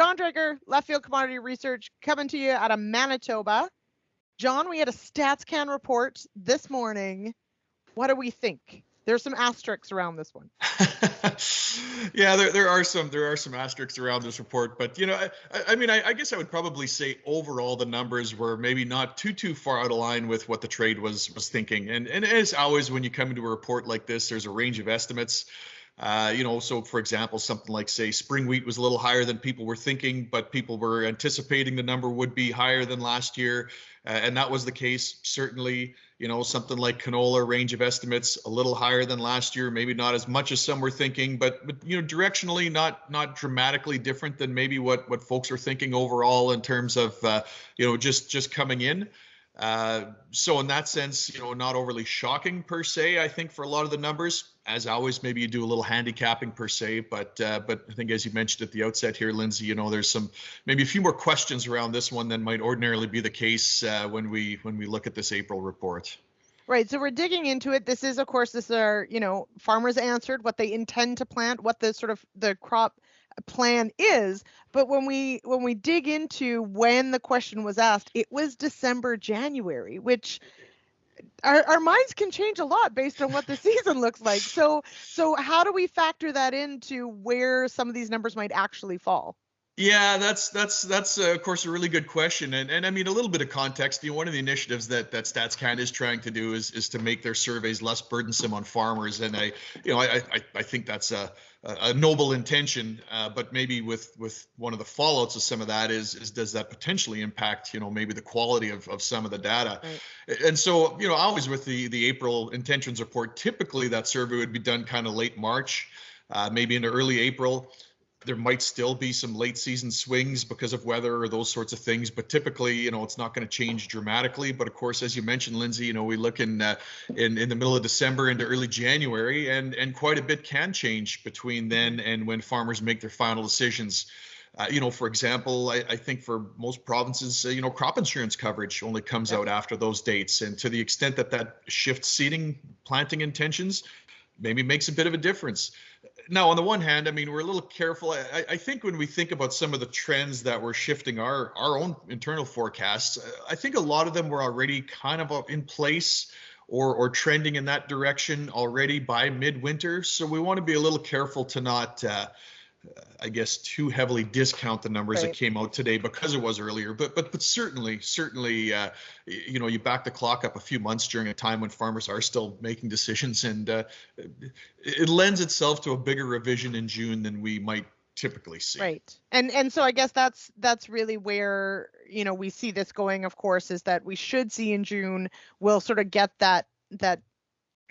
John Driedger, Leftfield Commodity Research, coming to you out of Manitoba. John, we had a StatsCan report this morning. What do we think? There's some asterisks around this one. Yeah, there are some asterisks around this report, but I mean, I guess I would probably say overall the numbers were maybe not too far out of line with what the trade was thinking. And as always, when you come into a report like this, there's a range of estimates. So for example, something like, say, spring wheat was a little higher than people were thinking, but people were anticipating the number would be higher than last year. And that was the case, certainly. Something like canola, range of estimates a little higher than last year, maybe not as much as some were thinking, but directionally not dramatically different than maybe what folks are thinking overall in terms of just coming in. So in that sense, not overly shocking per se, I think, for a lot of the numbers. As always, maybe you do a little handicapping per se, but I think, as you mentioned at the outset here, Lindsay, there's maybe a few more questions around this one than might ordinarily be the case when we look at this April report. Right. So we're digging into it. This is our, farmers answered what they intend to plant, what the crop plan is. But when we dig into when the question was asked, it was December, January, which our minds can change a lot based on what the season looks like. So how do we factor that into where some of these numbers might actually fall? Yeah, that's of course a really good question, and I mean, a little bit of context. One of the initiatives that StatsCan is trying to do is to make their surveys less burdensome on farmers, and I think that's a noble intention, but maybe with one of the fallouts of some of that is does that potentially impact maybe the quality of some of the data, right. And so always with the April intentions report, typically that survey would be done kind of late March, maybe into early April. There might still be some late season swings because of weather or those sorts of things, but typically, it's not going to change dramatically. But of course, as you mentioned, Lindsay, we look in the middle of December into early January, and quite a bit can change between then and when farmers make their final decisions. For example, I think for most provinces, crop insurance coverage only comes out after those dates, and to the extent that shifts seeding planting intentions, maybe makes a bit of a difference. Now, on the one hand, I mean, we're a little careful. I think when we think about some of the trends that were shifting our own internal forecasts, I think a lot of them were already kind of in place or trending in that direction already by midwinter. So we want to be a little careful to not, I guess, too heavily discount the numbers that came out today because it was earlier. But certainly, you back the clock up a few months during a time when farmers are still making decisions, and it lends itself to a bigger revision in June than we might typically see. Right. And so I guess that's really where we see this going, of course, is that we should see in June we'll sort of get that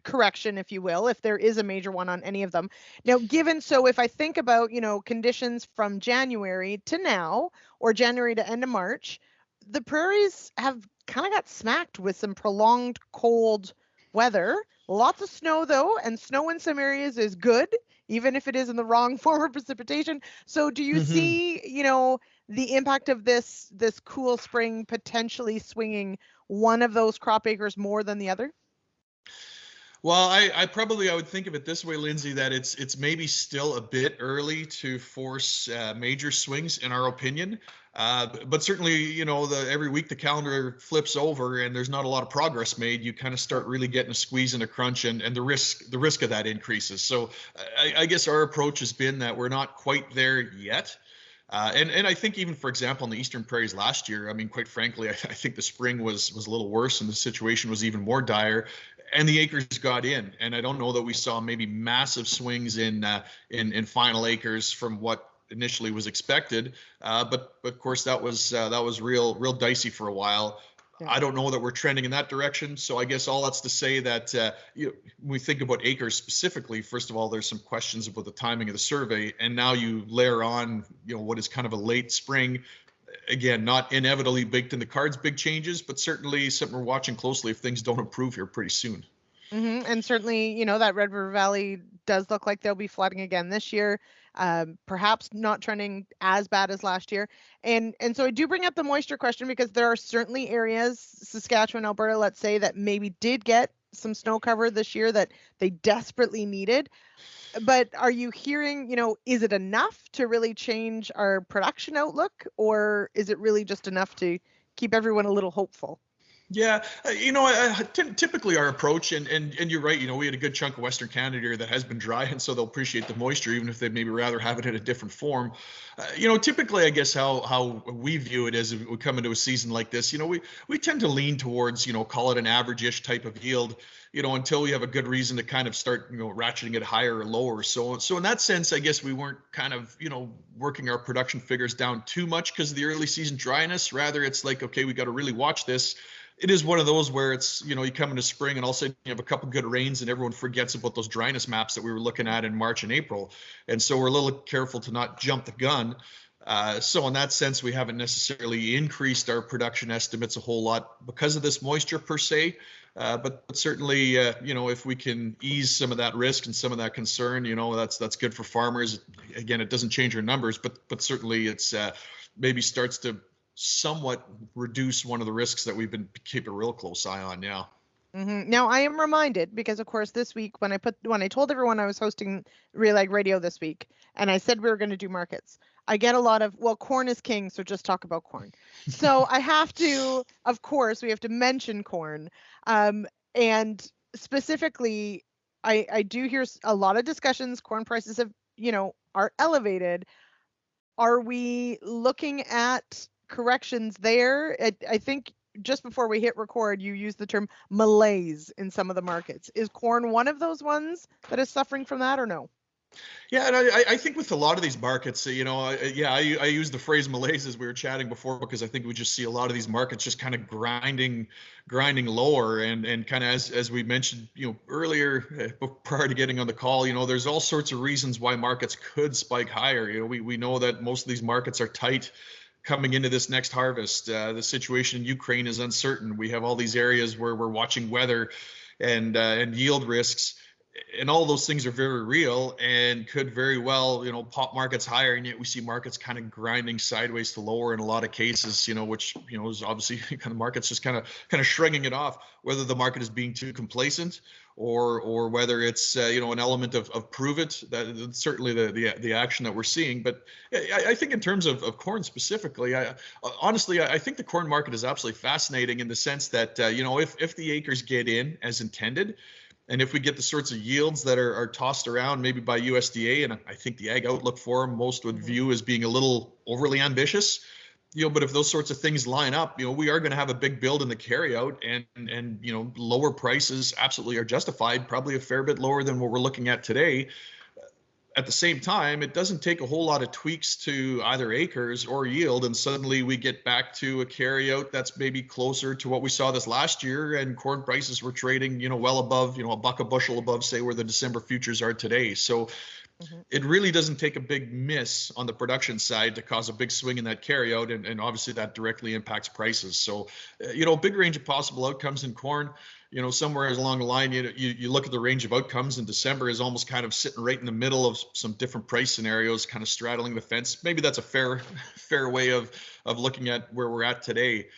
correction, if you will, if there is a major one on any of them. Now, if I think about, conditions from January to now, or January to end of March, the prairies have kind of got smacked with some prolonged cold weather. Lots of snow, though, and snow in some areas is good, even if it is in the wrong form of precipitation. So do you see, the impact of this cool spring potentially swinging one of those crop acres more than the other? Well, I would think of it this way, Lindsay, that it's maybe still a bit early to force major swings, in our opinion. But certainly, every week the calendar flips over and there's not a lot of progress made, you kind of start really getting a squeeze and a crunch, and the risk of that increases. So I guess our approach has been that we're not quite there yet. And I think even, for example, in the Eastern Prairies last year, I mean, quite frankly, I think the spring was a little worse and the situation was even more dire, and the acres got in. And I don't know that we saw maybe massive swings in final acres from what initially was expected. But of course, that was real dicey for a while. Yeah. I don't know that we're trending in that direction. So I guess all that's to say that when we think about acres specifically, first of all, there's some questions about the timing of the survey. And now you layer on, what is kind of a late spring. Again, not inevitably baked in the cards, big changes, but certainly something we're watching closely if things don't improve here pretty soon. Mm-hmm. And certainly, that Red River Valley does look like they'll be flooding again this year. Perhaps not trending as bad as last year. And so I do bring up the moisture question because there are certainly areas, Saskatchewan, Alberta, let's say, that maybe did get some snow cover this year that they desperately needed. But are you hearing, is it enough to really change our production outlook, or is it really just enough to keep everyone a little hopeful? Yeah, typically our approach, and you're right, we had a good chunk of Western Canada here that has been dry, and so they'll appreciate the moisture, even if they'd maybe rather have it in a different form. Typically, I guess how we view it is, if we come into a season like this, we tend to lean towards, call it an average-ish type of yield, until we have a good reason to kind of start, ratcheting it higher or lower. So in that sense, I guess we weren't kind of, working our production figures down too much because of the early season dryness. Rather, it's like, okay, we got to really watch this. It is one of those where it's, you come into spring and all of a sudden you have a couple good rains and everyone forgets about those dryness maps that we were looking at in March and April. And so we're a little careful to not jump the gun. So in that sense, we haven't necessarily increased our production estimates a whole lot because of this moisture per se. But certainly, if we can ease some of that risk and some of that concern, that's good for farmers. Again, it doesn't change our numbers, but certainly it's maybe starts to somewhat reduce one of the risks that we've been keeping a real close eye on now. Now I am reminded, because of course this week when I told everyone I was hosting Real Ag Radio this week and I said we were going to do markets, I get a lot of, well, corn is king, so just talk about corn. So I have to, of course, we have to mention corn. And specifically, I do hear a lot of discussions. Corn prices have, are elevated. Are we looking at corrections there? I think just before we hit record, you used the term malaise in some of the markets. Is corn one of those ones that is suffering from that, or no? Yeah, and I think with a lot of these markets, I use the phrase malaise as we were chatting before, because I think we just see a lot of these markets just kind of grinding lower, and kind of as we mentioned, earlier prior to getting on the call, there's all sorts of reasons why markets could spike higher. We know that most of these markets are tight coming into this next harvest. The situation in Ukraine is uncertain. We have all these areas where we're watching weather and yield risks. And all those things are very real and could very well, pop markets higher. And yet we see markets kind of grinding sideways to lower in a lot of cases, which, is obviously kind of markets just kind of shrugging it off, whether the market is being too complacent or whether it's, an element of prove it. That's certainly the action that we're seeing. But I think in terms of corn specifically, honestly, I think the corn market is absolutely fascinating in the sense that, if the acres get in as intended, and if we get the sorts of yields that are tossed around maybe by USDA, and I think the ag outlook for them, most would view as being a little overly ambitious, but if those sorts of things line up, we are going to have a big build in the carryout, and lower prices absolutely are justified, probably a fair bit lower than what we're looking at today. At the same time, it doesn't take a whole lot of tweaks to either acres or yield, and suddenly we get back to a carryout that's maybe closer to what we saw this last year, and corn prices were trading, well above, a buck a bushel above, say, where the December futures are today. So it really doesn't take a big miss on the production side to cause a big swing in that carryout, and obviously that directly impacts prices. So, big range of possible outcomes in corn. Somewhere along the line, you look at the range of outcomes in December is almost kind of sitting right in the middle of some different price scenarios, kind of straddling the fence. Maybe that's a fair way of looking at where we're at today.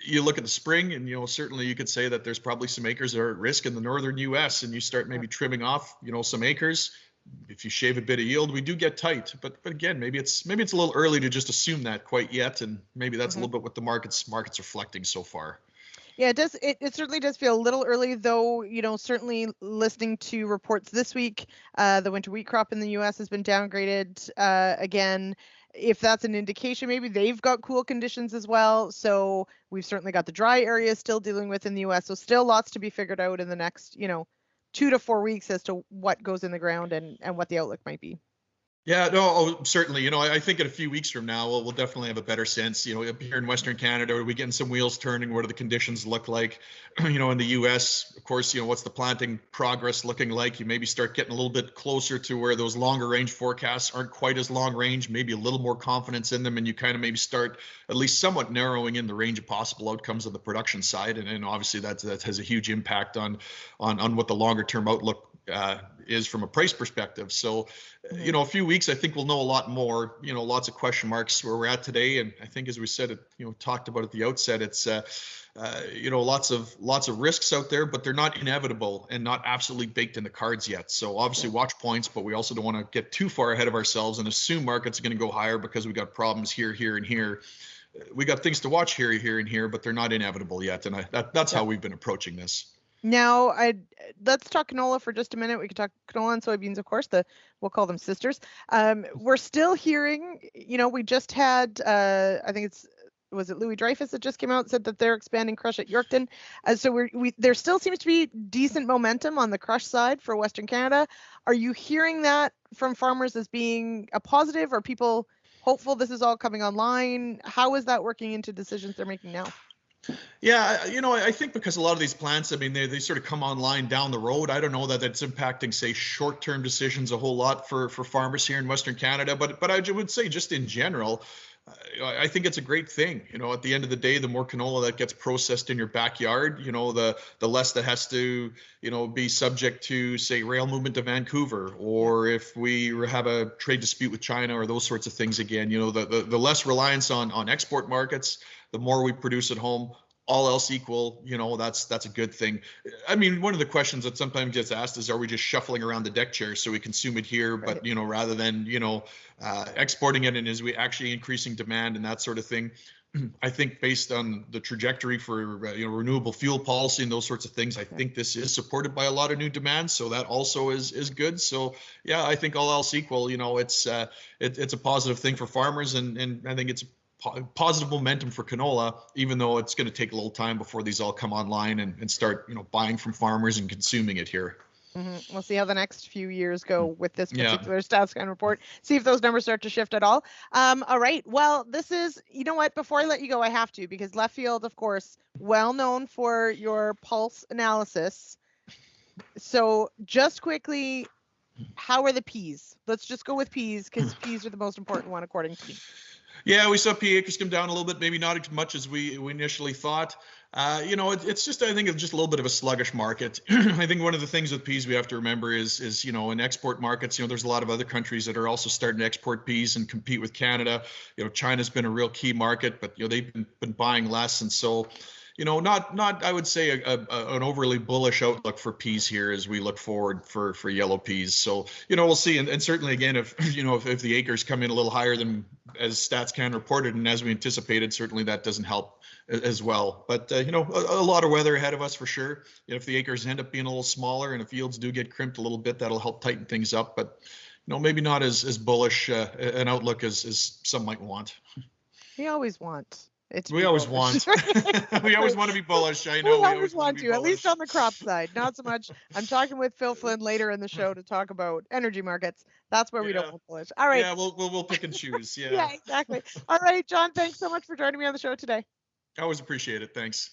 You look at the spring, and certainly you could say that there's probably some acres that are at risk in the northern U.S., and you start maybe trimming off, some acres. If you shave a bit of yield, we do get tight. But again, maybe it's a little early to just assume that quite yet, and maybe that's a little bit what the market's reflecting so far. Yeah, it does. It certainly does feel a little early, though. Certainly listening to reports this week, the winter wheat crop in the U.S. has been downgraded again. If that's an indication, maybe they've got cool conditions as well. So we've certainly got the dry areas still dealing with in the U.S. So still lots to be figured out in the next, 2 to 4 weeks as to what goes in the ground and what the outlook might be. Yeah, no, certainly. I think in a few weeks from now, we'll definitely have a better sense. Up here in Western Canada, are we getting some wheels turning? What do the conditions look like? In the U.S., of course, what's the planting progress looking like? You maybe start getting a little bit closer to where those longer range forecasts aren't quite as long range, maybe a little more confidence in them, and you kind of maybe start at least somewhat narrowing in the range of possible outcomes on the production side. And obviously that has a huge impact on what the longer term outlook is from a price perspective. So, a few weeks, I think we'll know a lot more. Lots of question marks where we're at today, and I think, as we said, talked about at the outset, it's lots of risks out there, but they're not inevitable and not absolutely baked in the cards yet. So obviously watch points, but we also don't want to get too far ahead of ourselves and assume markets are going to go higher because we got problems here, and here. We got things to watch here, and here, but they're not inevitable yet, and that's how we've been approaching this. Now, let's talk canola for just a minute. We could talk canola and soybeans, of course. We'll call them sisters. We're still hearing, we just had, I think was it Louis Dreyfus that just came out and said that they're expanding crush at Yorkton. So there still seems to be decent momentum on the crush side for Western Canada. Are you hearing that from farmers as being a positive? Are people hopeful this is all coming online? How is that working into decisions they're making now? Yeah, I think because a lot of these plants, I mean, they sort of come online down the road. I don't know that it's impacting, say, short-term decisions a whole lot for farmers here in Western Canada, but I would say just in general, I think it's a great thing. At the end of the day, the more canola that gets processed in your backyard, the less that has to, be subject to, say, rail movement to Vancouver, or if we have a trade dispute with China or those sorts of things again, the less reliance on export markets, the more we produce at home. All else equal, that's a good thing. I mean, one of the questions that sometimes gets asked is, are we just shuffling around the deck chair so we consume it here, but rather than exporting it, and is we actually increasing demand and that sort of thing? I think based on the trajectory for renewable fuel policy and those sorts of things, I think this is supported by a lot of new demand, so that also is good. So yeah, I think all else equal, it's a positive thing for farmers, and I think it's positive momentum for canola, even though it's going to take a little time before these all come online and start, buying from farmers and consuming it here. We'll see how the next few years go with this particular StatsCan report. See if those numbers start to shift at all. All right. Well, this is, before I let you go, I have to, because Leftfield, of course, well known for your pulse analysis. So just quickly, how are the peas? Let's just go with peas, because peas are the most important one, according to me. Yeah, we saw pea acres come down a little bit, maybe not as much as we initially thought. It's just, I think it's just a little bit of a sluggish market. I think one of the things with peas we have to remember is in export markets, there's a lot of other countries that are also starting to export peas and compete with Canada. China's been a real key market, but they've been buying less, and so not I would say an overly bullish outlook for peas here as we look forward for yellow peas. So we'll see, and certainly again, if if the acres come in a little higher than as StatsCan reported and as we anticipated, certainly that doesn't help as well. But a lot of weather ahead of us for sure. If the acres end up being a little smaller and the fields do get crimped a little bit, that'll help tighten things up. But maybe not as bullish an outlook as some might want. We always want. We always want to be bullish. I know we always want to, at least on the crop side. Not so much. I'm talking with Phil Flynn later in the show to talk about energy markets. That's where we don't want bullish. All right. Yeah, we'll pick and choose. Yeah. Yeah, exactly. All right, John, thanks so much for joining me on the show today. I always appreciate it. Thanks.